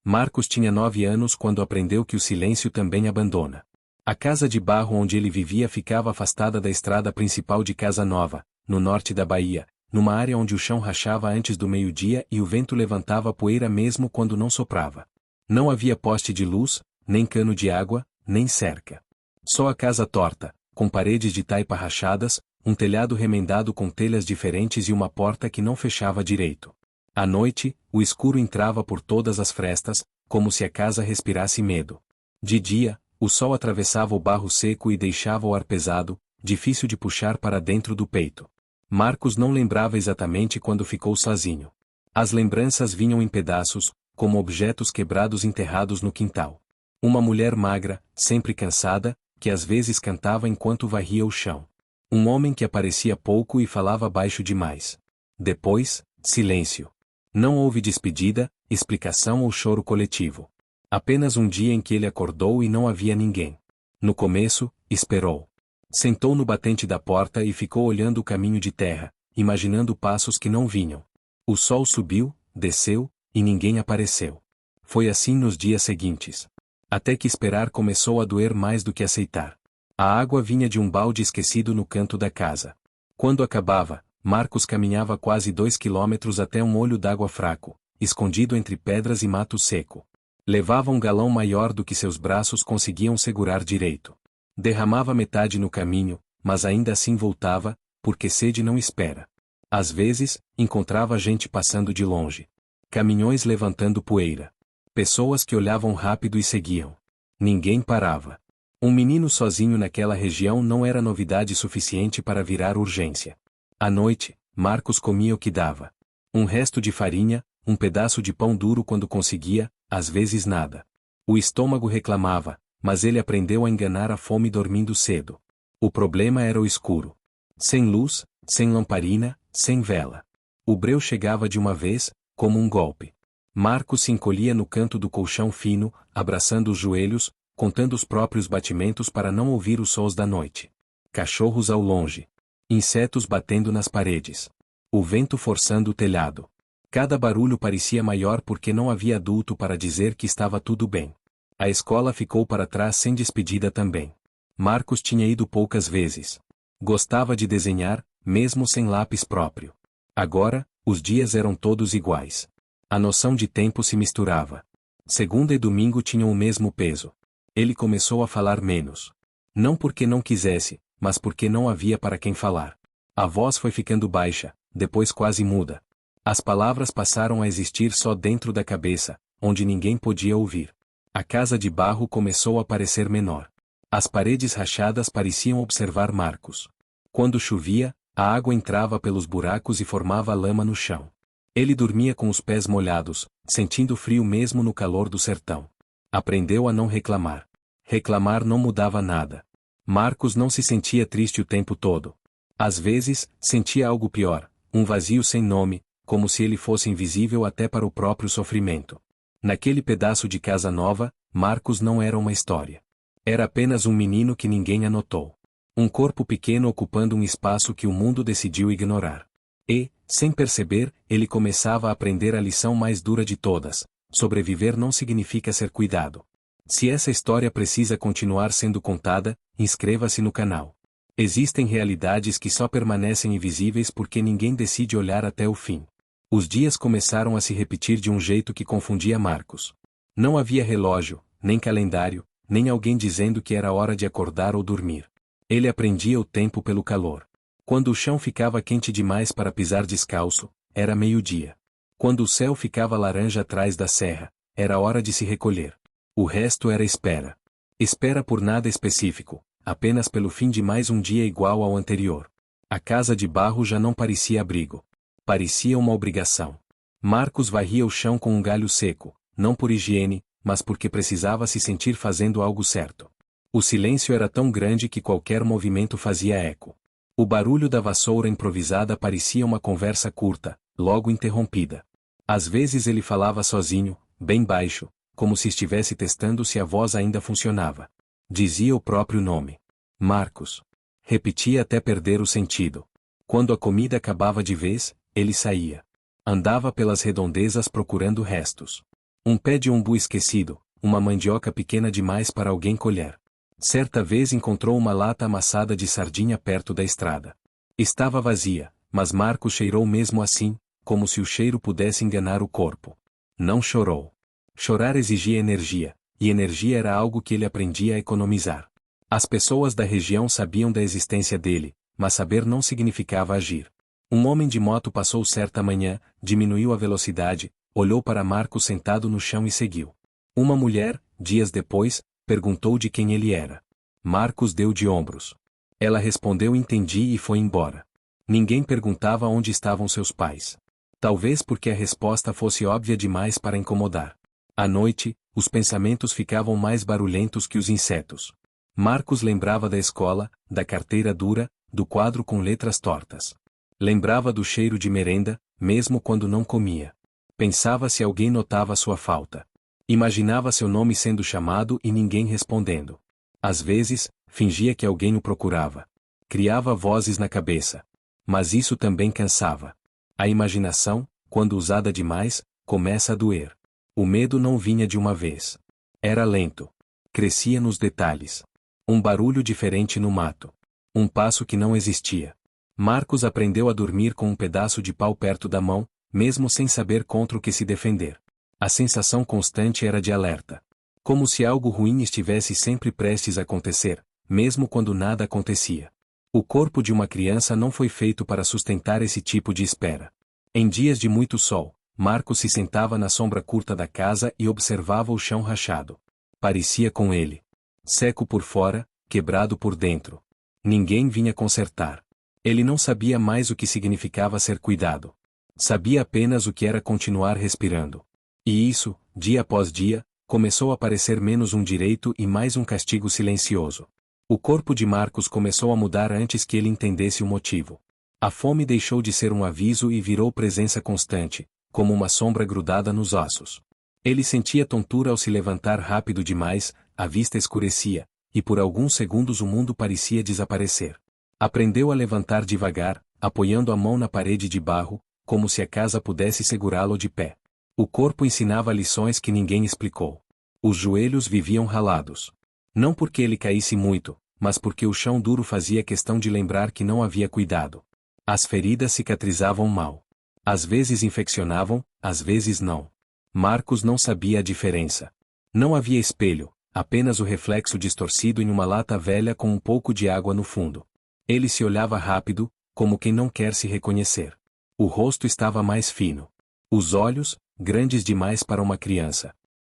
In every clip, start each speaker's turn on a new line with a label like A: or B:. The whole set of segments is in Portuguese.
A: Marcos tinha 9 anos quando aprendeu que o silêncio também abandona. A casa de barro onde ele vivia ficava afastada da estrada principal de Casa Nova, no norte da Bahia, numa área onde o chão rachava antes do meio-dia e o vento levantava poeira mesmo quando não soprava. Não havia poste de luz, nem cano de água, nem cerca. Só a casa torta, com paredes de taipa rachadas, um telhado remendado com telhas diferentes e uma porta que não fechava direito. À noite, o escuro entrava por todas as frestas, como se a casa respirasse medo. De dia, o sol atravessava o barro seco e deixava o ar pesado, difícil de puxar para dentro do peito. Marcos não lembrava exatamente quando ficou sozinho. As lembranças vinham em pedaços, como objetos quebrados enterrados no quintal. Uma mulher magra, sempre cansada, que às vezes cantava enquanto varria o chão. Um homem que aparecia pouco e falava baixo demais. Depois, silêncio. Não houve despedida, explicação ou choro coletivo. Apenas um dia em que ele acordou e não havia ninguém. No começo, esperou. Sentou no batente da porta e ficou olhando o caminho de terra, imaginando passos que não vinham. O sol subiu, desceu, e ninguém apareceu. Foi assim nos dias seguintes. Até que esperar começou a doer mais do que aceitar. A água vinha de um balde esquecido no canto da casa. Quando acabava, Marcos caminhava quase 2 quilômetros até um olho d'água fraco, escondido entre pedras e mato seco. Levava um galão maior do que seus braços conseguiam segurar direito. Derramava metade no caminho, mas ainda assim voltava, porque sede não espera. Às vezes, encontrava gente passando de longe. Caminhões levantando poeira. Pessoas que olhavam rápido e seguiam. Ninguém parava. Um menino sozinho naquela região não era novidade suficiente para virar urgência. À noite, Marcos comia o que dava. Um resto de farinha, um pedaço de pão duro quando conseguia, às vezes nada. O estômago reclamava, mas ele aprendeu a enganar a fome dormindo cedo. O problema era o escuro. Sem luz, sem lamparina, sem vela. O breu chegava de uma vez, como um golpe. Marcos se encolhia no canto do colchão fino, abraçando os joelhos, contando os próprios batimentos para não ouvir os sons da noite. Cachorros ao longe. Insetos batendo nas paredes. O vento forçando o telhado. Cada barulho parecia maior porque não havia adulto para dizer que estava tudo bem. A escola ficou para trás sem despedida também. Marcos tinha ido poucas vezes. Gostava de desenhar, mesmo sem lápis próprio. Agora, os dias eram todos iguais. A noção de tempo se misturava. Segunda e domingo tinham o mesmo peso. Ele começou a falar menos. Não porque não quisesse, mas porque não havia para quem falar. A voz foi ficando baixa, depois quase muda. As palavras passaram a existir só dentro da cabeça, onde ninguém podia ouvir. A casa de barro começou a parecer menor. As paredes rachadas pareciam observar Marcos. Quando chovia, a água entrava pelos buracos e formava lama no chão. Ele dormia com os pés molhados, sentindo frio mesmo no calor do sertão. Aprendeu a não reclamar. Reclamar não mudava nada. Marcos não se sentia triste o tempo todo. Às vezes, sentia algo pior, um vazio sem nome, como se ele fosse invisível até para o próprio sofrimento. Naquele pedaço de casa nova, Marcos não era uma história. Era apenas um menino que ninguém anotou. Um corpo pequeno ocupando um espaço que o mundo decidiu ignorar. E, sem perceber, ele começava a aprender a lição mais dura de todas: sobreviver não significa ser cuidado. Se essa história precisa continuar sendo contada, inscreva-se no canal. Existem realidades que só permanecem invisíveis porque ninguém decide olhar até o fim. Os dias começaram a se repetir de um jeito que confundia Marcos. Não havia relógio, nem calendário, nem alguém dizendo que era hora de acordar ou dormir. Ele aprendia o tempo pelo calor. Quando o chão ficava quente demais para pisar descalço, era meio-dia. Quando o céu ficava laranja atrás da serra, era hora de se recolher. O resto era espera. Espera por nada específico, apenas pelo fim de mais um dia igual ao anterior. A casa de barro já não parecia abrigo. Parecia uma obrigação. Marcos varria o chão com um galho seco, não por higiene, mas porque precisava se sentir fazendo algo certo. O silêncio era tão grande que qualquer movimento fazia eco. O barulho da vassoura improvisada parecia uma conversa curta, logo interrompida. Às vezes ele falava sozinho, bem baixo, como se estivesse testando se a voz ainda funcionava. Dizia o próprio nome. Marcos. Repetia até perder o sentido. Quando a comida acabava de vez, ele saía. Andava pelas redondezas procurando restos. Um pé de umbu esquecido, uma mandioca pequena demais para alguém colher. Certa vez encontrou uma lata amassada de sardinha perto da estrada. Estava vazia, mas Marcos cheirou mesmo assim, como se o cheiro pudesse enganar o corpo. Não chorou. Chorar exigia energia, e energia era algo que ele aprendia a economizar. As pessoas da região sabiam da existência dele, mas saber não significava agir. Um homem de moto passou certa manhã, diminuiu a velocidade, olhou para Marcos sentado no chão e seguiu. Uma mulher, dias depois, perguntou de quem ele era. Marcos deu de ombros. Ela respondeu entendi e foi embora. Ninguém perguntava onde estavam seus pais. Talvez porque a resposta fosse óbvia demais para incomodar. À noite, os pensamentos ficavam mais barulhentos que os insetos. Marcos lembrava da escola, da carteira dura, do quadro com letras tortas. Lembrava do cheiro de merenda, mesmo quando não comia. Pensava se alguém notava sua falta. Imaginava seu nome sendo chamado e ninguém respondendo. Às vezes, fingia que alguém o procurava. Criava vozes na cabeça. Mas isso também cansava. A imaginação, quando usada demais, começa a doer. O medo não vinha de uma vez. Era lento. Crescia nos detalhes. Um barulho diferente no mato. Um passo que não existia. Marcos aprendeu a dormir com um pedaço de pau perto da mão, mesmo sem saber contra o que se defender. A sensação constante era de alerta. Como se algo ruim estivesse sempre prestes a acontecer, mesmo quando nada acontecia. O corpo de uma criança não foi feito para sustentar esse tipo de espera. Em dias de muito sol, Marcos se sentava na sombra curta da casa e observava o chão rachado. Parecia com ele. Seco por fora, quebrado por dentro. Ninguém vinha consertar. Ele não sabia mais o que significava ser cuidado. Sabia apenas o que era continuar respirando. E isso, dia após dia, começou a parecer menos um direito e mais um castigo silencioso. O corpo de Marcos começou a mudar antes que ele entendesse o motivo. A fome deixou de ser um aviso e virou presença constante, como uma sombra grudada nos ossos. Ele sentia tontura ao se levantar rápido demais, a vista escurecia, e por alguns segundos o mundo parecia desaparecer. Aprendeu a levantar devagar, apoiando a mão na parede de barro, como se a casa pudesse segurá-lo de pé. O corpo ensinava lições que ninguém explicou. Os joelhos viviam ralados. Não porque ele caísse muito, mas porque o chão duro fazia questão de lembrar que não havia cuidado. As feridas cicatrizavam mal. Às vezes infeccionavam, às vezes não. Marcos não sabia a diferença. Não havia espelho, apenas o reflexo distorcido em uma lata velha com um pouco de água no fundo. Ele se olhava rápido, como quem não quer se reconhecer. O rosto estava mais fino. Os olhos, grandes demais para uma criança.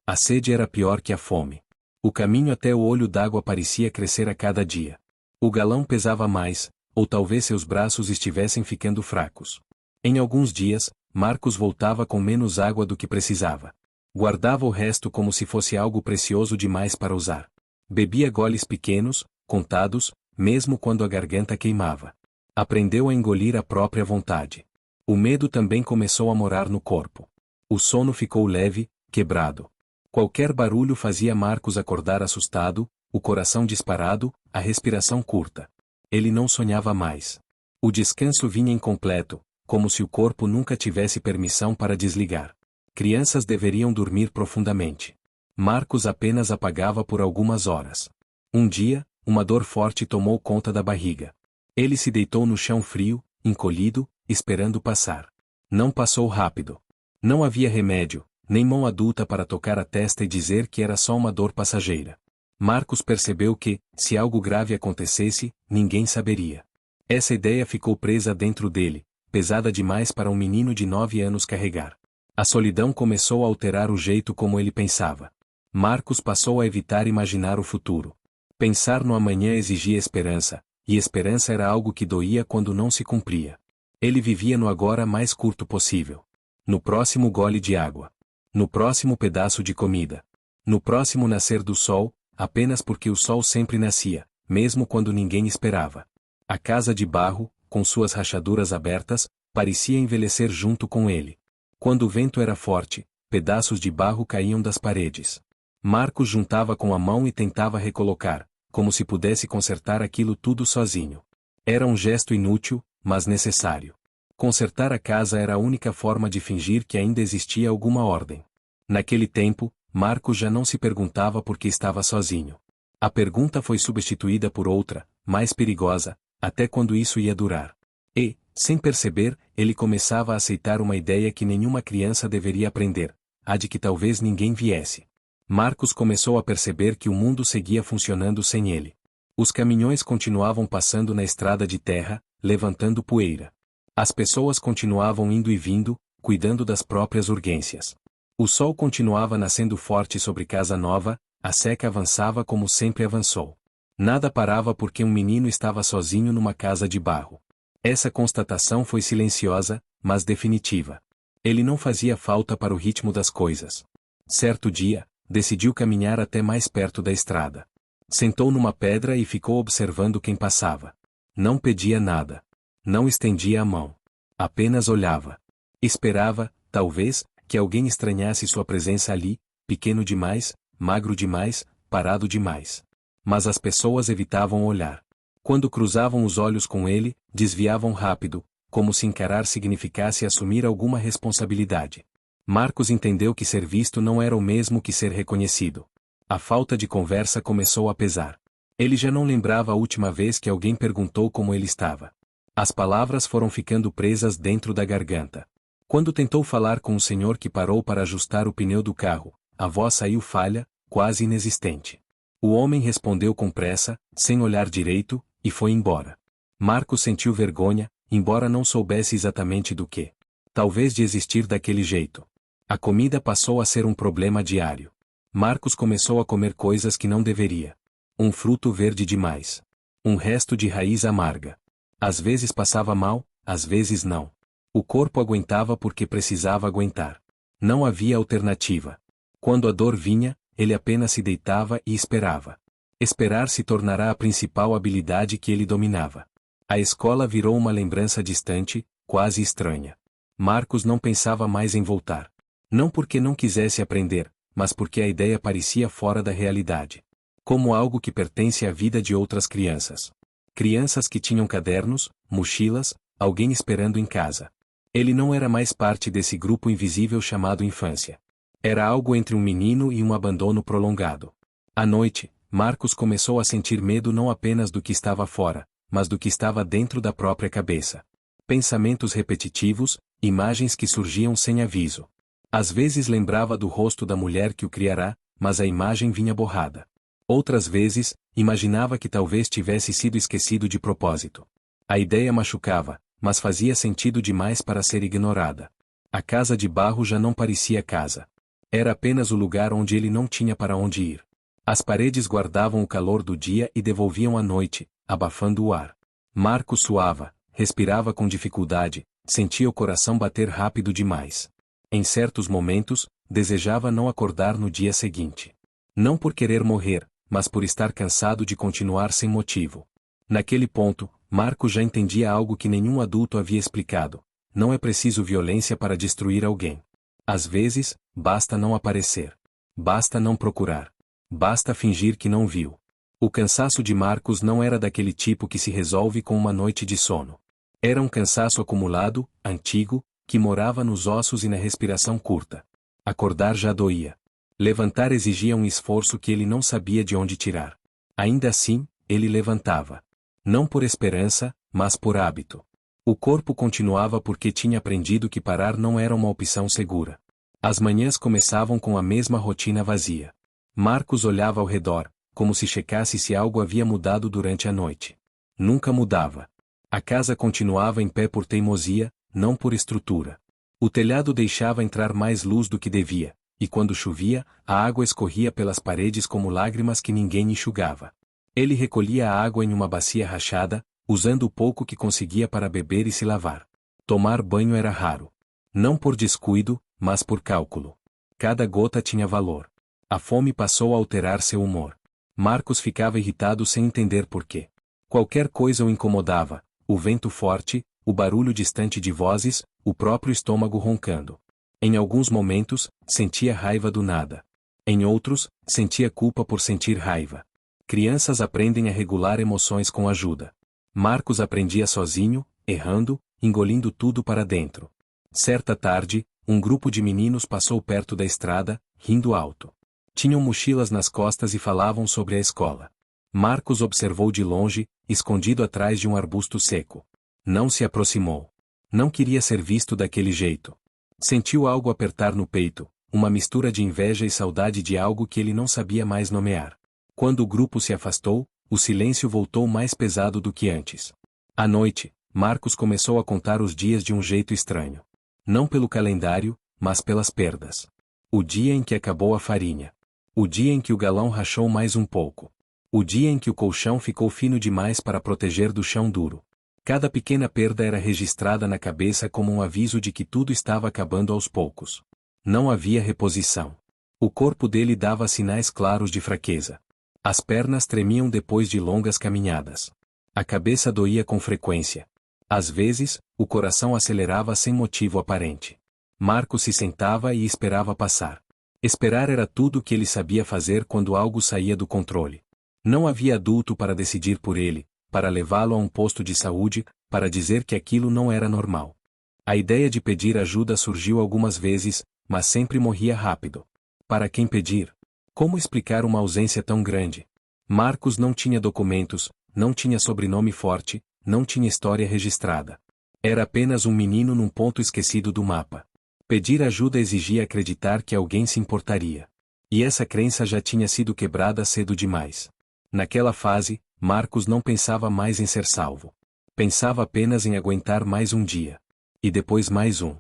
A: A sede era pior que a fome. O caminho até o olho d'água parecia crescer a cada dia. O galão pesava mais, ou talvez seus braços estivessem ficando fracos. Em alguns dias, Marcos voltava com menos água do que precisava. Guardava o resto como se fosse algo precioso demais para usar. Bebia goles pequenos, contados, mesmo quando a garganta queimava. Aprendeu a engolir a própria vontade. O medo também começou a morar no corpo. O sono ficou leve, quebrado. Qualquer barulho fazia Marcos acordar assustado, o coração disparado, a respiração curta. Ele não sonhava mais. O descanso vinha incompleto, como se o corpo nunca tivesse permissão para desligar. Crianças deveriam dormir profundamente. Marcos apenas apagava por algumas horas. Um dia, uma dor forte tomou conta da barriga. Ele se deitou no chão frio, encolhido, esperando passar. Não passou rápido. Não havia remédio, nem mão adulta para tocar a testa e dizer que era só uma dor passageira. Marcos percebeu que, se algo grave acontecesse, ninguém saberia. Essa ideia ficou presa dentro dele, pesada demais para um menino de 9 anos carregar. A solidão começou a alterar o jeito como ele pensava. Marcos passou a evitar imaginar o futuro. Pensar no amanhã exigia esperança, e esperança era algo que doía quando não se cumpria. Ele vivia no agora mais curto possível. No próximo gole de água. No próximo pedaço de comida. No próximo nascer do sol, apenas porque o sol sempre nascia, mesmo quando ninguém esperava. A casa de barro, com suas rachaduras abertas, parecia envelhecer junto com ele. Quando o vento era forte, pedaços de barro caíam das paredes. Marcos juntava com a mão e tentava recolocar, como se pudesse consertar aquilo tudo sozinho. Era um gesto inútil, mas necessário. Consertar a casa era a única forma de fingir que ainda existia alguma ordem. Naquele tempo, Marcos já não se perguntava por que estava sozinho. A pergunta foi substituída por outra, mais perigosa, até quando isso ia durar. E, sem perceber, ele começava a aceitar uma ideia que nenhuma criança deveria aprender, a de que talvez ninguém viesse. Marcos começou a perceber que o mundo seguia funcionando sem ele. Os caminhões continuavam passando na estrada de terra, levantando poeira. As pessoas continuavam indo e vindo, cuidando das próprias urgências. O sol continuava nascendo forte sobre Casa Nova, a seca avançava como sempre avançou. Nada parava porque um menino estava sozinho numa casa de barro. Essa constatação foi silenciosa, mas definitiva. Ele não fazia falta para o ritmo das coisas. Certo dia, decidiu caminhar até mais perto da estrada. Sentou numa pedra e ficou observando quem passava. Não pedia nada. Não estendia a mão. Apenas olhava. Esperava, talvez, que alguém estranhasse sua presença ali, pequeno demais, magro demais, parado demais. Mas as pessoas evitavam olhar. Quando cruzavam os olhos com ele, desviavam rápido, como se encarar significasse assumir alguma responsabilidade. Marcos entendeu que ser visto não era o mesmo que ser reconhecido. A falta de conversa começou a pesar. Ele já não lembrava a última vez que alguém perguntou como ele estava. As palavras foram ficando presas dentro da garganta. Quando tentou falar com o senhor que parou para ajustar o pneu do carro, a voz saiu falha, quase inexistente. O homem respondeu com pressa, sem olhar direito, e foi embora. Marcos sentiu vergonha, embora não soubesse exatamente do que. Talvez de existir daquele jeito. A comida passou a ser um problema diário. Marcos começou a comer coisas que não deveria. Um fruto verde demais. Um resto de raiz amarga. Às vezes passava mal, às vezes não. O corpo aguentava porque precisava aguentar. Não havia alternativa. Quando a dor vinha, ele apenas se deitava e esperava. Esperar se tornará a principal habilidade que ele dominava. A escola virou uma lembrança distante, quase estranha. Marcos não pensava mais em voltar. Não porque não quisesse aprender, mas porque a ideia parecia fora da realidade. Como algo que pertence à vida de outras crianças. Crianças que tinham cadernos, mochilas, alguém esperando em casa. Ele não era mais parte desse grupo invisível chamado infância. Era algo entre um menino e um abandono prolongado. À noite, Marcos começou a sentir medo não apenas do que estava fora, mas do que estava dentro da própria cabeça. Pensamentos repetitivos, imagens que surgiam sem aviso. Às vezes lembrava do rosto da mulher que o criará, mas a imagem vinha borrada. Outras vezes, imaginava que talvez tivesse sido esquecido de propósito. A ideia machucava, mas fazia sentido demais para ser ignorada. A casa de barro já não parecia casa. Era apenas o lugar onde ele não tinha para onde ir. As paredes guardavam o calor do dia e devolviam a noite, abafando o ar. Marcos suava, respirava com dificuldade, sentia o coração bater rápido demais. Em certos momentos, desejava não acordar no dia seguinte. Não por querer morrer, mas por estar cansado de continuar sem motivo. Naquele ponto, Marcos já entendia algo que nenhum adulto havia explicado. Não é preciso violência para destruir alguém. Às vezes, basta não aparecer. Basta não procurar. Basta fingir que não viu. O cansaço de Marcos não era daquele tipo que se resolve com uma noite de sono. Era um cansaço acumulado, antigo, que morava nos ossos e na respiração curta. Acordar já doía. Levantar exigia um esforço que ele não sabia de onde tirar. Ainda assim, ele levantava. Não por esperança, mas por hábito. O corpo continuava porque tinha aprendido que parar não era uma opção segura. As manhãs começavam com a mesma rotina vazia. Marcos olhava ao redor, como se checasse se algo havia mudado durante a noite. Nunca mudava. A casa continuava em pé por teimosia, não por estrutura. O telhado deixava entrar mais luz do que devia, e quando chovia, a água escorria pelas paredes como lágrimas que ninguém enxugava. Ele recolhia a água em uma bacia rachada, usando o pouco que conseguia para beber e se lavar. Tomar banho era raro. Não por descuido, mas por cálculo. Cada gota tinha valor. A fome passou a alterar seu humor. Marcos ficava irritado sem entender por quê. Qualquer coisa o incomodava, o vento forte, o barulho distante de vozes, o próprio estômago roncando. Em alguns momentos, sentia raiva do nada. Em outros, sentia culpa por sentir raiva. Crianças aprendem a regular emoções com ajuda. Marcos aprendia sozinho, errando, engolindo tudo para dentro. Certa tarde, Um grupo de meninos passou perto da estrada, rindo alto. Tinham mochilas nas costas e falavam sobre a escola. Marcos observou de longe, escondido atrás de um arbusto seco. Não se aproximou. Não queria ser visto daquele jeito. Sentiu algo apertar no peito, uma mistura de inveja e saudade de algo que ele não sabia mais nomear. Quando o grupo se afastou, o silêncio voltou mais pesado do que antes. À noite, Marcos começou a contar os dias de um jeito estranho. Não pelo calendário, mas pelas perdas. O dia em que acabou a farinha. O dia em que o galão rachou mais um pouco. O dia em que o colchão ficou fino demais para proteger do chão duro. Cada pequena perda era registrada na cabeça como um aviso de que tudo estava acabando aos poucos. Não havia reposição. O corpo dele dava sinais claros de fraqueza. As pernas tremiam depois de longas caminhadas. A cabeça doía com frequência. Às vezes, o coração acelerava sem motivo aparente. Marcos se sentava e esperava passar. Esperar era tudo o que ele sabia fazer quando algo saía do controle. Não havia adulto para decidir por ele, para levá-lo a um posto de saúde, para dizer que aquilo não era normal. A ideia de pedir ajuda surgiu algumas vezes, mas sempre morria rápido. Para quem pedir? Como explicar uma ausência tão grande? Marcos não tinha documentos, não tinha sobrenome forte, não tinha história registrada. Era apenas um menino num ponto esquecido do mapa. Pedir ajuda exigia acreditar que alguém se importaria. E essa crença já tinha sido quebrada cedo demais. Naquela fase, Marcos não pensava mais em ser salvo. Pensava apenas em aguentar mais um dia. E depois mais um.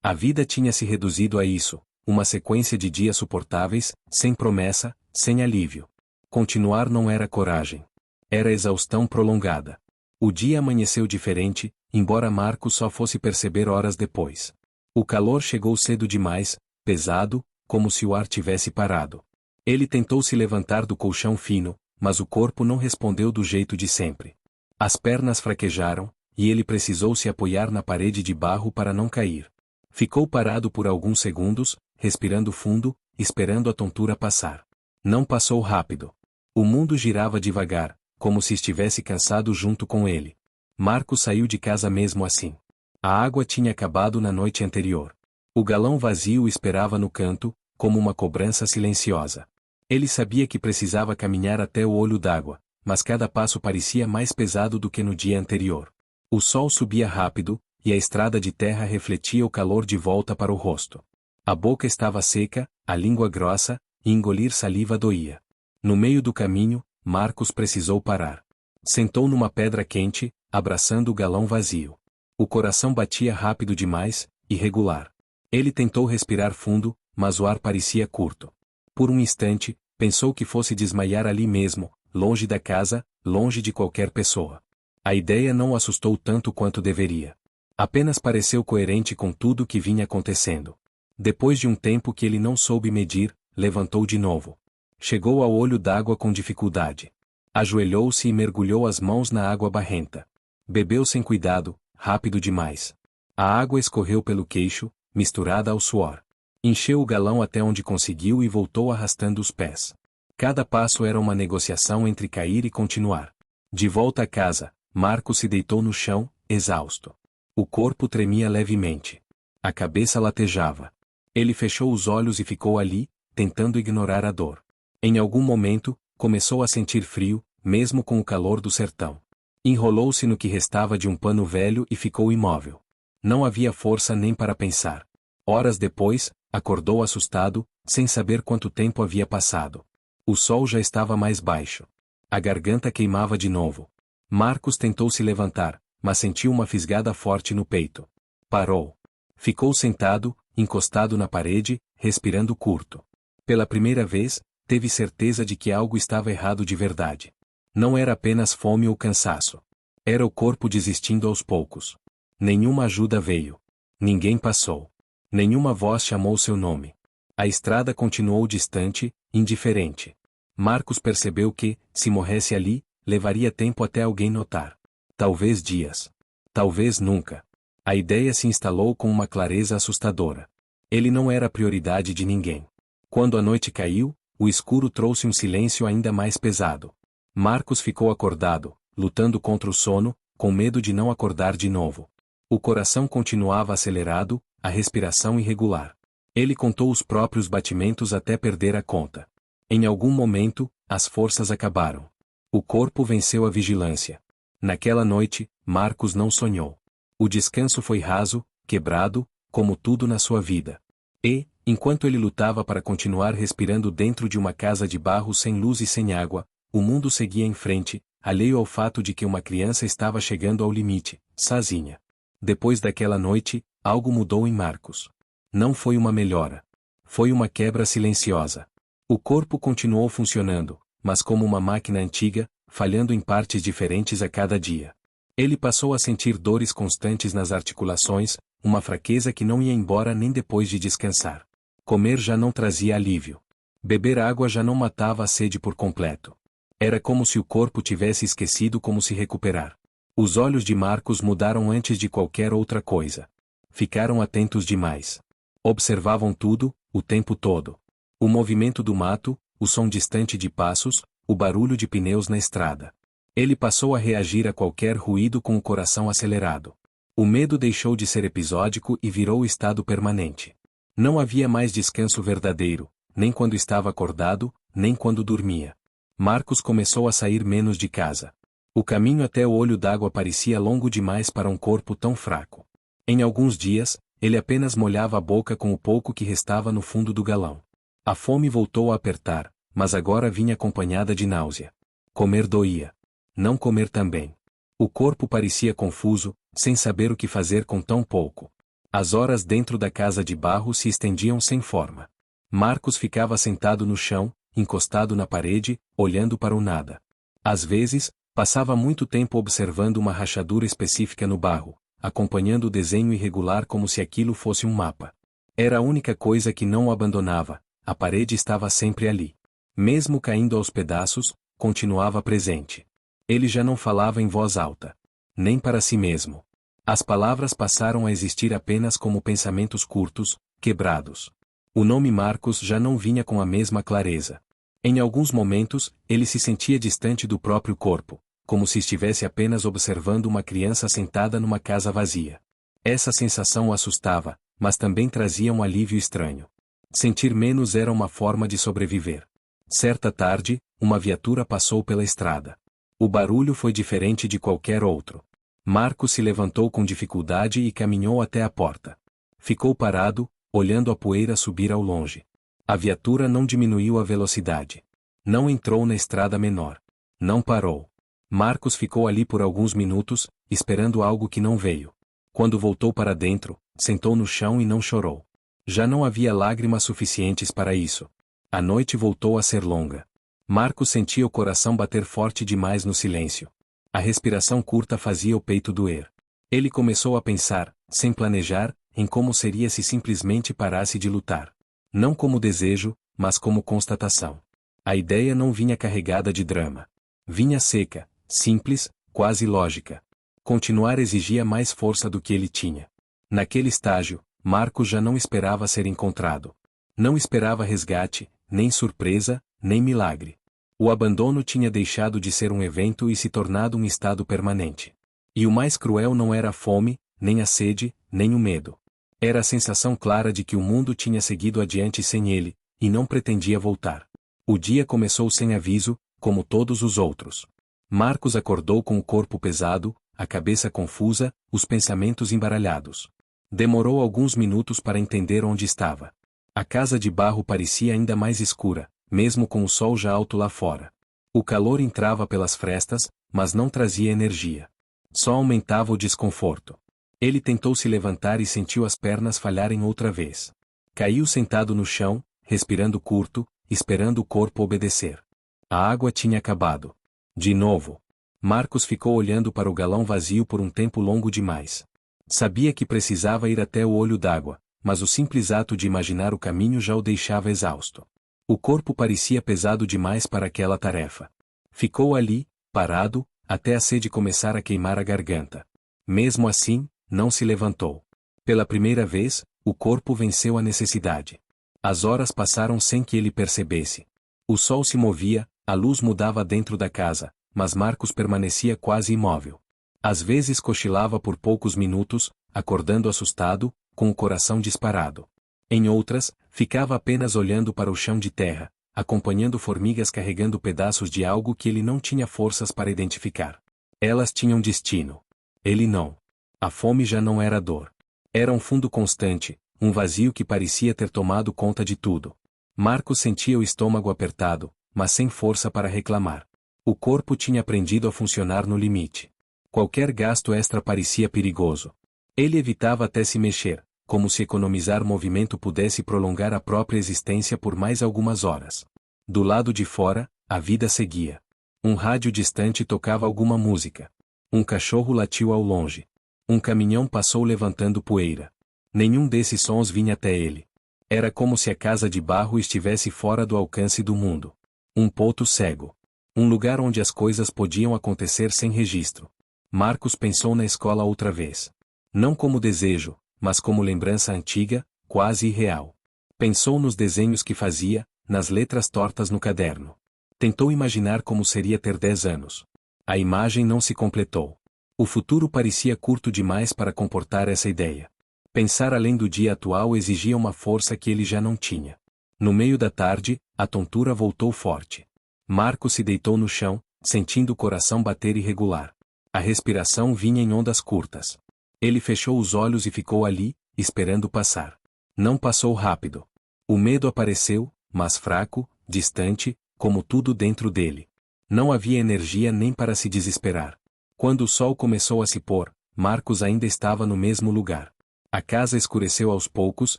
A: A vida tinha se reduzido a isso, uma sequência de dias suportáveis, sem promessa, sem alívio. Continuar não era coragem. Era exaustão prolongada. O dia amanheceu diferente, embora Marcos só fosse perceber horas depois. O calor chegou cedo demais, pesado, como se o ar tivesse parado. Ele tentou se levantar do colchão fino, mas o corpo não respondeu do jeito de sempre. As pernas fraquejaram, e ele precisou se apoiar na parede de barro para não cair. Ficou parado por alguns segundos, respirando fundo, esperando a tontura passar. Não passou rápido. O mundo girava devagar, como se estivesse cansado junto com ele. Marcos saiu de casa mesmo assim. A água tinha acabado na noite anterior. O galão vazio esperava no canto, como uma cobrança silenciosa. Ele sabia que precisava caminhar até o olho d'água, mas cada passo parecia mais pesado do que no dia anterior. O sol subia rápido, e a estrada de terra refletia o calor de volta para o rosto. A boca estava seca, a língua grossa, e engolir saliva doía. No meio do caminho, Marcos precisou parar. Sentou numa pedra quente, abraçando o galão vazio. O coração batia rápido demais, irregular. Ele tentou respirar fundo, mas o ar parecia curto. Por um instante, pensou que fosse desmaiar ali mesmo, longe da casa, longe de qualquer pessoa. A ideia não o assustou tanto quanto deveria. Apenas pareceu coerente com tudo o que vinha acontecendo. Depois de um tempo que ele não soube medir, levantou de novo. Chegou ao olho d'água com dificuldade. Ajoelhou-se e mergulhou as mãos na água barrenta. Bebeu sem cuidado, rápido demais. A água escorreu pelo queixo, misturada ao suor. Encheu o galão até onde conseguiu e voltou arrastando os pés. Cada passo era uma negociação entre cair e continuar. De volta a casa, Marcos se deitou no chão, exausto. O corpo tremia levemente. A cabeça latejava. Ele fechou os olhos e ficou ali, tentando ignorar a dor. Em algum momento, começou a sentir frio, mesmo com o calor do sertão. Enrolou-se no que restava de um pano velho e ficou imóvel. Não havia força nem para pensar. Horas depois, acordou assustado, sem saber quanto tempo havia passado. O sol já estava mais baixo. A garganta queimava de novo. Marcos tentou se levantar, mas sentiu uma fisgada forte no peito. Parou. Ficou sentado, encostado na parede, respirando curto. Pela primeira vez, teve certeza de que algo estava errado de verdade. Não era apenas fome ou cansaço. Era o corpo desistindo aos poucos. Nenhuma ajuda veio. Ninguém passou. Nenhuma voz chamou seu nome. A estrada continuou distante, indiferente. Marcos percebeu que, se morresse ali, levaria tempo até alguém notar. Talvez dias. Talvez nunca. A ideia se instalou com uma clareza assustadora. Ele não era a prioridade de ninguém. Quando a noite caiu, o escuro trouxe um silêncio ainda mais pesado. Marcos ficou acordado, lutando contra o sono, com medo de não acordar de novo. O coração continuava acelerado, a respiração irregular. Ele contou os próprios batimentos até perder a conta. Em algum momento, as forças acabaram. O corpo venceu a vigilância. Naquela noite, Marcos não sonhou. O descanso foi raso, quebrado, como tudo na sua vida. E, enquanto ele lutava para continuar respirando dentro de uma casa de barro sem luz e sem água, o mundo seguia em frente, alheio ao fato de que uma criança estava chegando ao limite, sozinha. Depois daquela noite, algo mudou em Marcos. Não foi uma melhora. Foi uma quebra silenciosa. O corpo continuou funcionando, mas como uma máquina antiga, falhando em partes diferentes a cada dia. Ele passou a sentir dores constantes nas articulações, uma fraqueza que não ia embora nem depois de descansar. Comer já não trazia alívio. Beber água já não matava a sede por completo. Era como se o corpo tivesse esquecido como se recuperar. Os olhos de Marcos mudaram antes de qualquer outra coisa. Ficaram atentos demais. Observavam tudo, o tempo todo. O movimento do mato, o som distante de passos, o barulho de pneus na estrada. Ele passou a reagir a qualquer ruído com o coração acelerado. O medo deixou de ser episódico e virou estado permanente. Não havia mais descanso verdadeiro, nem quando estava acordado, nem quando dormia. Marcos começou a sair menos de casa. O caminho até o olho d'água parecia longo demais para um corpo tão fraco. Em alguns dias, ele apenas molhava a boca com o pouco que restava no fundo do galão. A fome voltou a apertar, mas agora vinha acompanhada de náusea. Comer doía. Não comer também. O corpo parecia confuso, sem saber o que fazer com tão pouco. As horas dentro da casa de barro se estendiam sem forma. Marcos ficava sentado no chão, encostado na parede, olhando para o nada. Às vezes, passava muito tempo observando uma rachadura específica no barro, acompanhando o desenho irregular como se aquilo fosse um mapa. Era a única coisa que não o abandonava, a parede estava sempre ali. Mesmo caindo aos pedaços, continuava presente. Ele já não falava em voz alta. Nem para si mesmo. As palavras passaram a existir apenas como pensamentos curtos, quebrados. O nome Marcos já não vinha com a mesma clareza. Em alguns momentos, ele se sentia distante do próprio corpo, como se estivesse apenas observando uma criança sentada numa casa vazia. Essa sensação o assustava, mas também trazia um alívio estranho. Sentir menos era uma forma de sobreviver. Certa tarde, uma viatura passou pela estrada. O barulho foi diferente de qualquer outro. Marcos se levantou com dificuldade e caminhou até a porta. Ficou parado, olhando a poeira subir ao longe. A viatura não diminuiu a velocidade. Não entrou na estrada menor. Não parou. Marcos ficou ali por alguns minutos, esperando algo que não veio. Quando voltou para dentro, sentou no chão e não chorou. Já não havia lágrimas suficientes para isso. A noite voltou a ser longa. Marcos sentia o coração bater forte demais no silêncio. A respiração curta fazia o peito doer. Ele começou a pensar, sem planejar, em como seria se simplesmente parasse de lutar. Não como desejo, mas como constatação. A ideia não vinha carregada de drama. Vinha seca, simples, quase lógica. Continuar exigia mais força do que ele tinha. Naquele estágio, Marcos já não esperava ser encontrado. Não esperava resgate, nem surpresa, nem milagre. O abandono tinha deixado de ser um evento e se tornado um estado permanente. E o mais cruel não era a fome, nem a sede, nem o medo. Era a sensação clara de que o mundo tinha seguido adiante sem ele, e não pretendia voltar. O dia começou sem aviso, como todos os outros. Marcos acordou com o corpo pesado, a cabeça confusa, os pensamentos embaralhados. Demorou alguns minutos para entender onde estava. A casa de barro parecia ainda mais escura, mesmo com o sol já alto lá fora. O calor entrava pelas frestas, mas não trazia energia. Só aumentava o desconforto. Ele tentou se levantar e sentiu as pernas falharem outra vez. Caiu sentado no chão, respirando curto, esperando o corpo obedecer. A água tinha acabado. De novo. Marcos ficou olhando para o galão vazio por um tempo longo demais. Sabia que precisava ir até o olho d'água, mas o simples ato de imaginar o caminho já o deixava exausto. O corpo parecia pesado demais para aquela tarefa. Ficou ali, parado, até a sede começar a queimar a garganta. Mesmo assim, não se levantou. Pela primeira vez, o corpo venceu a necessidade. As horas passaram sem que ele percebesse. O sol se movia, a luz mudava dentro da casa, mas Marcos permanecia quase imóvel. Às vezes cochilava por poucos minutos, acordando assustado, com o coração disparado. Em outras, ficava apenas olhando para o chão de terra, acompanhando formigas carregando pedaços de algo que ele não tinha forças para identificar. Elas tinham destino. Ele não. A fome já não era dor. Era um fundo constante, um vazio que parecia ter tomado conta de tudo. Marcos sentia o estômago apertado, mas sem força para reclamar. O corpo tinha aprendido a funcionar no limite. Qualquer gasto extra parecia perigoso. Ele evitava até se mexer, como se economizar movimento pudesse prolongar a própria existência por mais algumas horas. Do lado de fora, a vida seguia. Um rádio distante tocava alguma música. Um cachorro latiu ao longe. Um caminhão passou levantando poeira. Nenhum desses sons vinha até ele. Era como se a casa de barro estivesse fora do alcance do mundo. Um ponto cego. Um lugar onde as coisas podiam acontecer sem registro. Marcos pensou na escola outra vez. Não como desejo, mas como lembrança antiga, quase irreal. Pensou nos desenhos que fazia, nas letras tortas no caderno. Tentou imaginar como seria ter 10 anos. A imagem não se completou. O futuro parecia curto demais para comportar essa ideia. Pensar além do dia atual exigia uma força que ele já não tinha. No meio da tarde, a tontura voltou forte. Marcos se deitou no chão, sentindo o coração bater irregular. A respiração vinha em ondas curtas. Ele fechou os olhos e ficou ali, esperando passar. Não passou rápido. O medo apareceu, mas fraco, distante, como tudo dentro dele. Não havia energia nem para se desesperar. Quando o sol começou a se pôr, Marcos ainda estava no mesmo lugar. A casa escureceu aos poucos,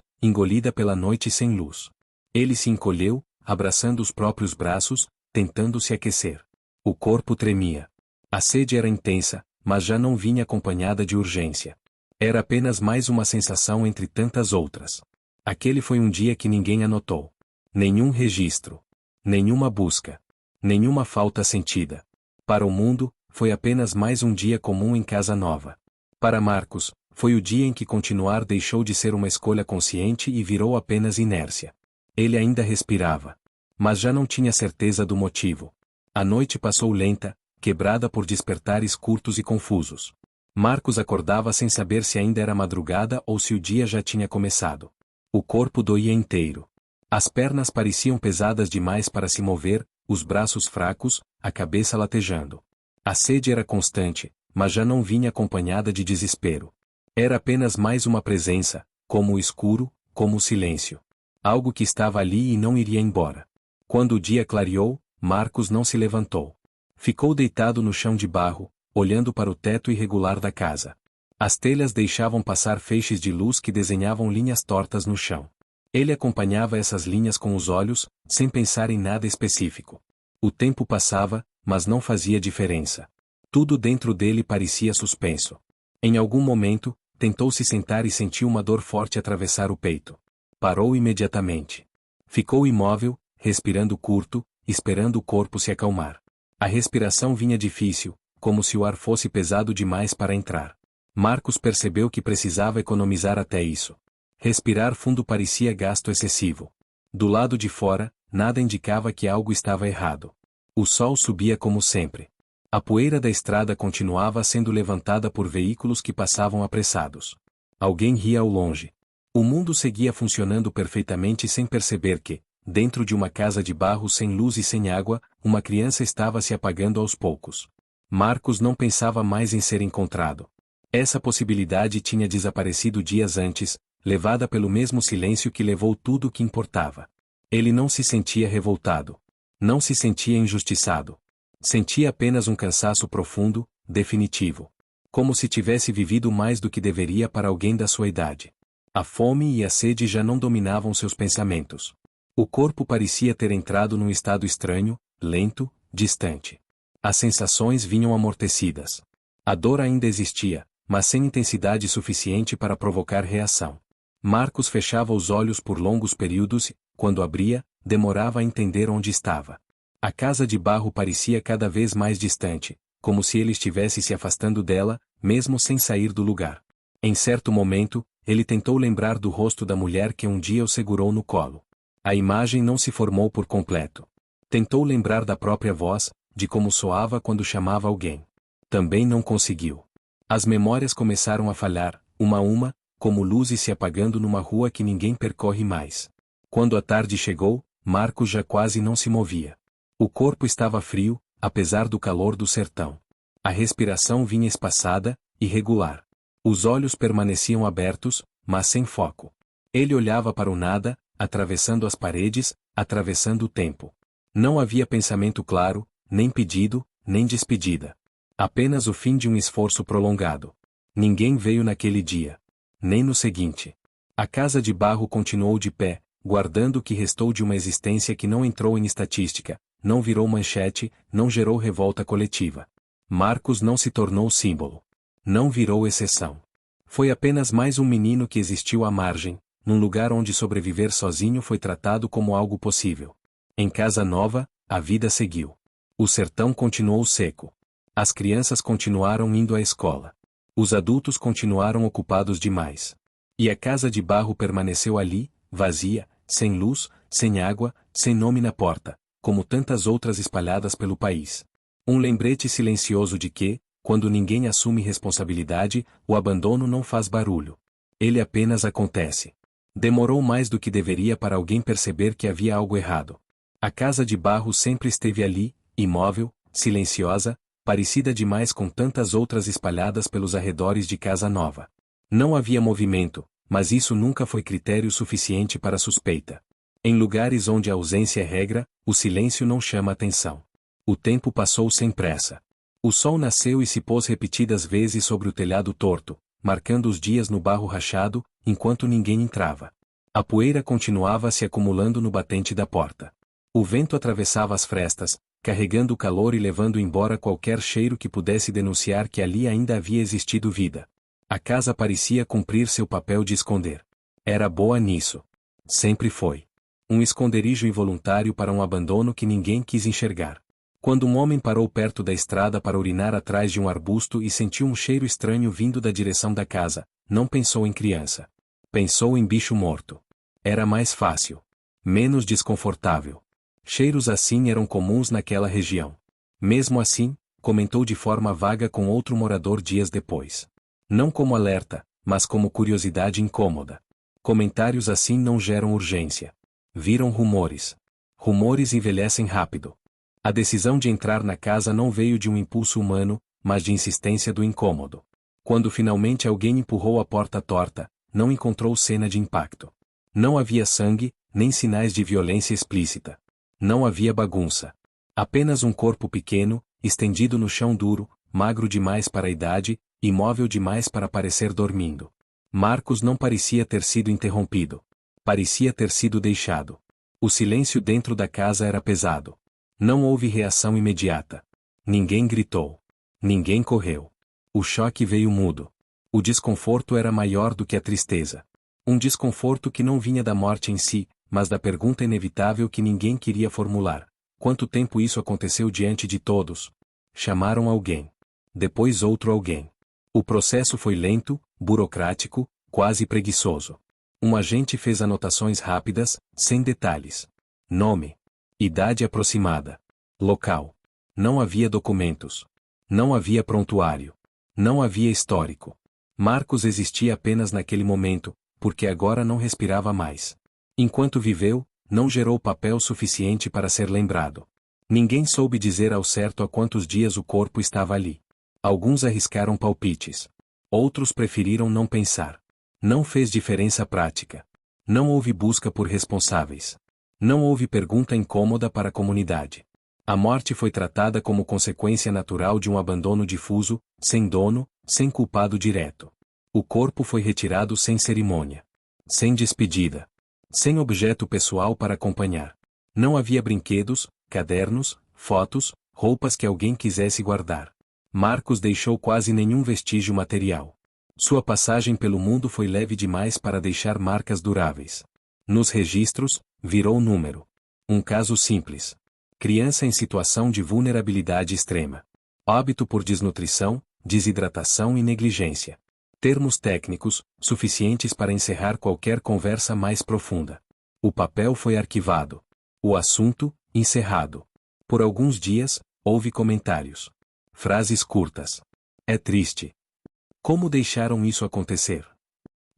A: engolida pela noite sem luz. Ele se encolheu, abraçando os próprios braços, tentando se aquecer. O corpo tremia. A sede era intensa, mas já não vinha acompanhada de urgência. Era apenas mais uma sensação entre tantas outras. Aquele foi um dia que ninguém anotou. Nenhum registro. Nenhuma busca. Nenhuma falta sentida. Para o mundo, foi apenas mais um dia comum em casa nova. Para Marcos, foi o dia em que continuar deixou de ser uma escolha consciente e virou apenas inércia. Ele ainda respirava. Mas já não tinha certeza do motivo. A noite passou lenta, quebrada por despertares curtos e confusos. Marcos acordava sem saber se ainda era madrugada ou se o dia já tinha começado. O corpo doía inteiro. As pernas pareciam pesadas demais para se mover, os braços fracos, a cabeça latejando. A sede era constante, mas já não vinha acompanhada de desespero. Era apenas mais uma presença, como o escuro, como o silêncio. Algo que estava ali e não iria embora. Quando o dia clareou, Marcos não se levantou. Ficou deitado no chão de barro, olhando para o teto irregular da casa. As telhas deixavam passar feixes de luz que desenhavam linhas tortas no chão. Ele acompanhava essas linhas com os olhos, sem pensar em nada específico. O tempo passava, mas não fazia diferença. Tudo dentro dele parecia suspenso. Em algum momento, tentou se sentar e sentiu uma dor forte atravessar o peito. Parou imediatamente. Ficou imóvel, respirando curto, esperando o corpo se acalmar. A respiração vinha difícil, como se o ar fosse pesado demais para entrar. Marcos percebeu que precisava economizar até isso. Respirar fundo parecia gasto excessivo. Do lado de fora, nada indicava que algo estava errado. O sol subia como sempre. A poeira da estrada continuava sendo levantada por veículos que passavam apressados. Alguém ria ao longe. O mundo seguia funcionando perfeitamente sem perceber que, dentro de uma casa de barro sem luz e sem água, uma criança estava se apagando aos poucos. Marcos não pensava mais em ser encontrado. Essa possibilidade tinha desaparecido dias antes, levada pelo mesmo silêncio que levou tudo o que importava. Ele não se sentia revoltado. Não se sentia injustiçado. Sentia apenas um cansaço profundo, definitivo. Como se tivesse vivido mais do que deveria para alguém da sua idade. A fome e a sede já não dominavam seus pensamentos. O corpo parecia ter entrado num estado estranho, lento, distante. As sensações vinham amortecidas. A dor ainda existia, mas sem intensidade suficiente para provocar reação. Marcos fechava os olhos por longos períodos e, quando abria, demorava a entender onde estava. A casa de barro parecia cada vez mais distante, como se ele estivesse se afastando dela, mesmo sem sair do lugar. Em certo momento, ele tentou lembrar do rosto da mulher que um dia o segurou no colo. A imagem não se formou por completo. Tentou lembrar da própria voz, de como soava quando chamava alguém. Também não conseguiu. As memórias começaram a falhar, uma a uma, como luzes se apagando numa rua que ninguém percorre mais. Quando a tarde chegou, Marcos já quase não se movia. O corpo estava frio, apesar do calor do sertão. A respiração vinha espaçada, irregular. Os olhos permaneciam abertos, mas sem foco. Ele olhava para o nada, atravessando as paredes, atravessando o tempo. Não havia pensamento claro, nem pedido, nem despedida. Apenas o fim de um esforço prolongado. Ninguém veio naquele dia. Nem no seguinte. A casa de barro continuou de pé, guardando o que restou de uma existência que não entrou em estatística, não virou manchete, não gerou revolta coletiva. Marcos não se tornou símbolo. Não virou exceção. Foi apenas mais um menino que existiu à margem, num lugar onde sobreviver sozinho foi tratado como algo possível. Em casa nova, a vida seguiu. O sertão continuou seco. As crianças continuaram indo à escola. Os adultos continuaram ocupados demais. E a casa de barro permaneceu ali, vazia, sem luz, sem água, sem nome na porta, como tantas outras espalhadas pelo país. Um lembrete silencioso de que, quando ninguém assume responsabilidade, o abandono não faz barulho. Ele apenas acontece. Demorou mais do que deveria para alguém perceber que havia algo errado. A casa de barro sempre esteve ali, imóvel, silenciosa, parecida demais com tantas outras espalhadas pelos arredores de casa nova. Não havia movimento, mas isso nunca foi critério suficiente para suspeita. Em lugares onde a ausência é regra, o silêncio não chama atenção. O tempo passou sem pressa. O sol nasceu e se pôs repetidas vezes sobre o telhado torto, marcando os dias no barro rachado, enquanto ninguém entrava. A poeira continuava se acumulando no batente da porta. O vento atravessava as frestas, carregando o calor e levando embora qualquer cheiro que pudesse denunciar que ali ainda havia existido vida. A casa parecia cumprir seu papel de esconder. Era boa nisso. Sempre foi. Um esconderijo involuntário para um abandono que ninguém quis enxergar. Quando um homem parou perto da estrada para urinar atrás de um arbusto e sentiu um cheiro estranho vindo da direção da casa, não pensou em criança. Pensou em bicho morto. Era mais fácil. Menos desconfortável. Cheiros assim eram comuns naquela região. Mesmo assim, comentou de forma vaga com outro morador dias depois. Não como alerta, mas como curiosidade incômoda. Comentários assim não geram urgência. Viram rumores. Rumores envelhecem rápido. A decisão de entrar na casa não veio de um impulso humano, mas de insistência do incômodo. Quando finalmente alguém empurrou a porta torta, não encontrou cena de impacto. Não havia sangue, nem sinais de violência explícita. Não havia bagunça. Apenas um corpo pequeno, estendido no chão duro, magro demais para a idade, imóvel demais para parecer dormindo. Marcos não parecia ter sido interrompido. Parecia ter sido deixado. O silêncio dentro da casa era pesado. Não houve reação imediata. Ninguém gritou. Ninguém correu. O choque veio mudo. O desconforto era maior do que a tristeza. Um desconforto que não vinha da morte em si, mas da pergunta inevitável que ninguém queria formular. Quanto tempo isso aconteceu diante de todos? Chamaram alguém. Depois outro alguém. O processo foi lento, burocrático, quase preguiçoso. Um agente fez anotações rápidas, sem detalhes. Nome. Idade aproximada. Local. Não havia documentos. Não havia prontuário. Não havia histórico. Marcos existia apenas naquele momento, porque agora não respirava mais. Enquanto viveu, não gerou papel suficiente para ser lembrado. Ninguém soube dizer ao certo há quantos dias o corpo estava ali. Alguns arriscaram palpites. Outros preferiram não pensar. Não fez diferença prática. Não houve busca por responsáveis. Não houve pergunta incômoda para a comunidade. A morte foi tratada como consequência natural de um abandono difuso, sem dono, sem culpado direto. O corpo foi retirado sem cerimônia. Sem despedida. Sem objeto pessoal para acompanhar. Não havia brinquedos, cadernos, fotos, roupas que alguém quisesse guardar. Marcos deixou quase nenhum vestígio material. Sua passagem pelo mundo foi leve demais para deixar marcas duráveis. Nos registros, virou número. Um caso simples. Criança em situação de vulnerabilidade extrema. Óbito por desnutrição, desidratação e negligência. Termos técnicos, suficientes para encerrar qualquer conversa mais profunda. O papel foi arquivado. O assunto, encerrado. Por alguns dias, houve comentários. Frases curtas. É triste. Como deixaram isso acontecer?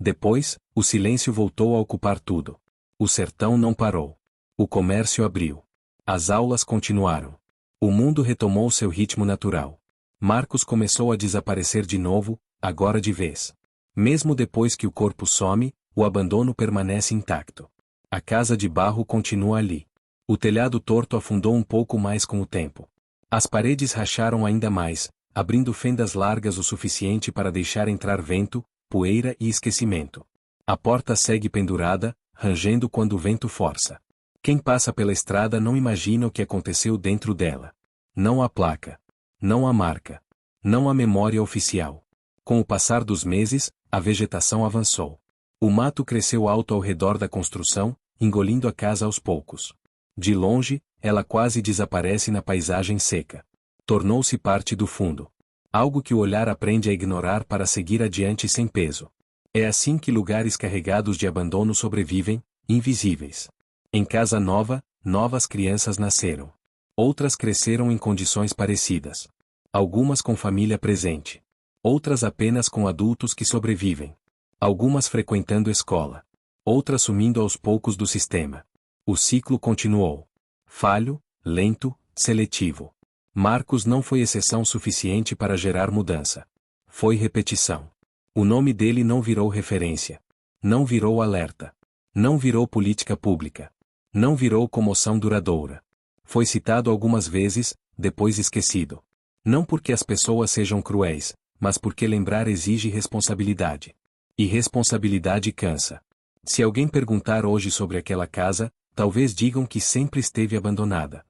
A: Depois, o silêncio voltou a ocupar tudo. O sertão não parou. O comércio abriu. As aulas continuaram. O mundo retomou seu ritmo natural. Marcos começou a desaparecer de novo, agora de vez. Mesmo depois que o corpo some, o abandono permanece intacto. A casa de barro continua ali. O telhado torto afundou um pouco mais com o tempo. As paredes racharam ainda mais, abrindo fendas largas o suficiente para deixar entrar vento, poeira e esquecimento. A porta segue pendurada, rangendo quando o vento força. Quem passa pela estrada não imagina o que aconteceu dentro dela. Não há placa. Não há marca. Não há memória oficial. Com o passar dos meses, a vegetação avançou. O mato cresceu alto ao redor da construção, engolindo a casa aos poucos. De longe, ela quase desaparece na paisagem seca. Tornou-se parte do fundo. Algo que o olhar aprende a ignorar para seguir adiante sem peso. É assim que lugares carregados de abandono sobrevivem, invisíveis. Em casa nova, novas crianças nasceram. Outras cresceram em condições parecidas. Algumas com família presente. Outras apenas com adultos que sobrevivem. Algumas frequentando escola. Outras sumindo aos poucos do sistema. O ciclo continuou. Falho, lento, seletivo. Marcos não foi exceção suficiente para gerar mudança. Foi repetição. O nome dele não virou referência. Não virou alerta. Não virou política pública. Não virou comoção duradoura. Foi citado algumas vezes, depois esquecido. Não porque as pessoas sejam cruéis, mas porque lembrar exige responsabilidade. E responsabilidade cansa. Se alguém perguntar hoje sobre aquela casa, talvez digam que sempre esteve abandonada.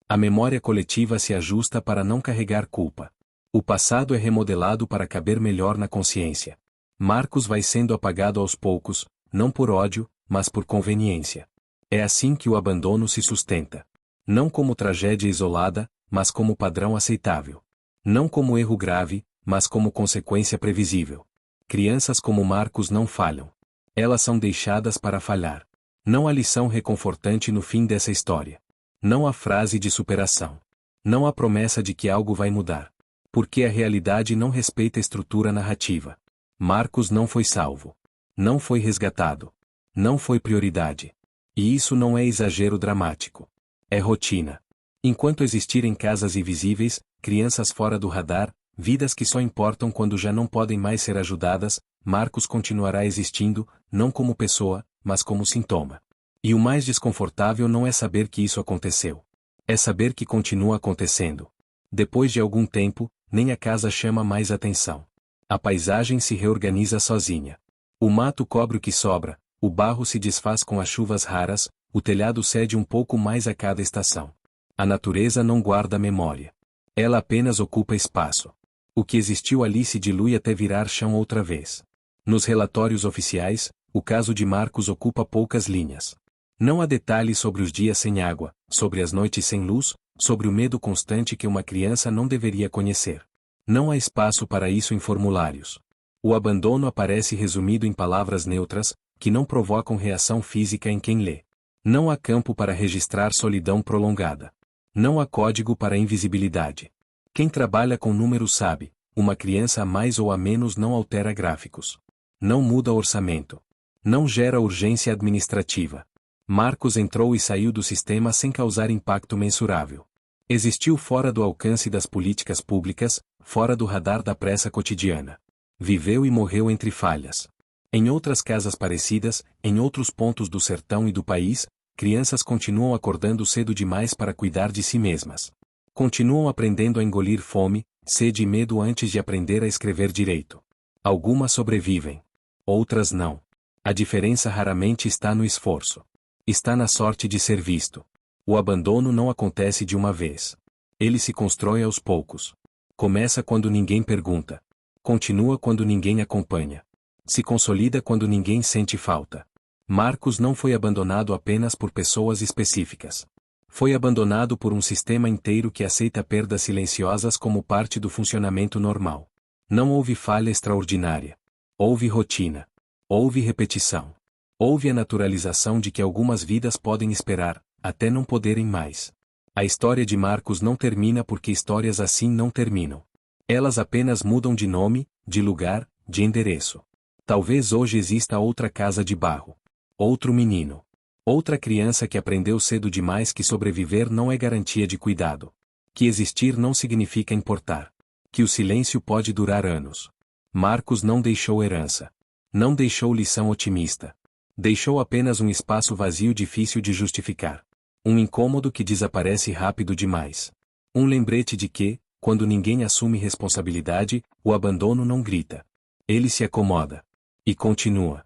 A: A memória coletiva se ajusta para não carregar culpa. O passado é remodelado para caber melhor na consciência. Marcos vai sendo apagado aos poucos, não por ódio, mas por conveniência. É assim que o abandono se sustenta. Não como tragédia isolada, mas como padrão aceitável. Não como erro grave, mas como consequência previsível. Crianças como Marcos não falham. Elas são deixadas para falhar. Não há lição reconfortante no fim dessa história. Não há frase de superação. Não há promessa de que algo vai mudar. Porque a realidade não respeita a estrutura narrativa. Marcos não foi salvo. Não foi resgatado. Não foi prioridade. E isso não é exagero dramático. É rotina. Enquanto existirem casas invisíveis, crianças fora do radar, vidas que só importam quando já não podem mais ser ajudadas, Marcos continuará existindo, não como pessoa, mas como sintoma. E o mais desconfortável não é saber que isso aconteceu. É saber que continua acontecendo. Depois de algum tempo, nem a casa chama mais atenção. A paisagem se reorganiza sozinha. O mato cobre o que sobra, o barro se desfaz com as chuvas raras, o telhado cede um pouco mais a cada estação. A natureza não guarda memória. Ela apenas ocupa espaço. O que existiu ali se dilui até virar chão outra vez. Nos relatórios oficiais, o caso de Marcos ocupa poucas linhas. Não há detalhes sobre os dias sem água, sobre as noites sem luz, sobre o medo constante que uma criança não deveria conhecer. Não há espaço para isso em formulários. O abandono aparece resumido em palavras neutras, que não provocam reação física em quem lê. Não há campo para registrar solidão prolongada. Não há código para invisibilidade. Quem trabalha com números sabe, uma criança a mais ou a menos não altera gráficos. Não muda orçamento. Não gera urgência administrativa. Marcos entrou e saiu do sistema sem causar impacto mensurável. Existiu fora do alcance das políticas públicas, fora do radar da pressa cotidiana. Viveu e morreu entre falhas. Em outras casas parecidas, em outros pontos do sertão e do país, crianças continuam acordando cedo demais para cuidar de si mesmas. Continuam aprendendo a engolir fome, sede e medo antes de aprender a escrever direito. Algumas sobrevivem. Outras não. A diferença raramente está no esforço. Está na sorte de ser visto. O abandono não acontece de uma vez. Ele se constrói aos poucos. Começa quando ninguém pergunta. Continua quando ninguém acompanha. Se consolida quando ninguém sente falta. Marcos não foi abandonado apenas por pessoas específicas. Foi abandonado por um sistema inteiro que aceita perdas silenciosas como parte do funcionamento normal. Não houve falha extraordinária. Houve rotina. Houve repetição. Houve a naturalização de que algumas vidas podem esperar, até não poderem mais. A história de Marcos não termina porque histórias assim não terminam. Elas apenas mudam de nome, de lugar, de endereço. Talvez hoje exista outra casa de barro. Outro menino. Outra criança que aprendeu cedo demais que sobreviver não é garantia de cuidado. Que existir não significa importar. Que o silêncio pode durar anos. Marcos não deixou herança. Não deixou lição otimista. Deixou apenas um espaço vazio difícil de justificar. Um incômodo que desaparece rápido demais. Um lembrete de que, quando ninguém assume responsabilidade, o abandono não grita. Ele se acomoda. E continua.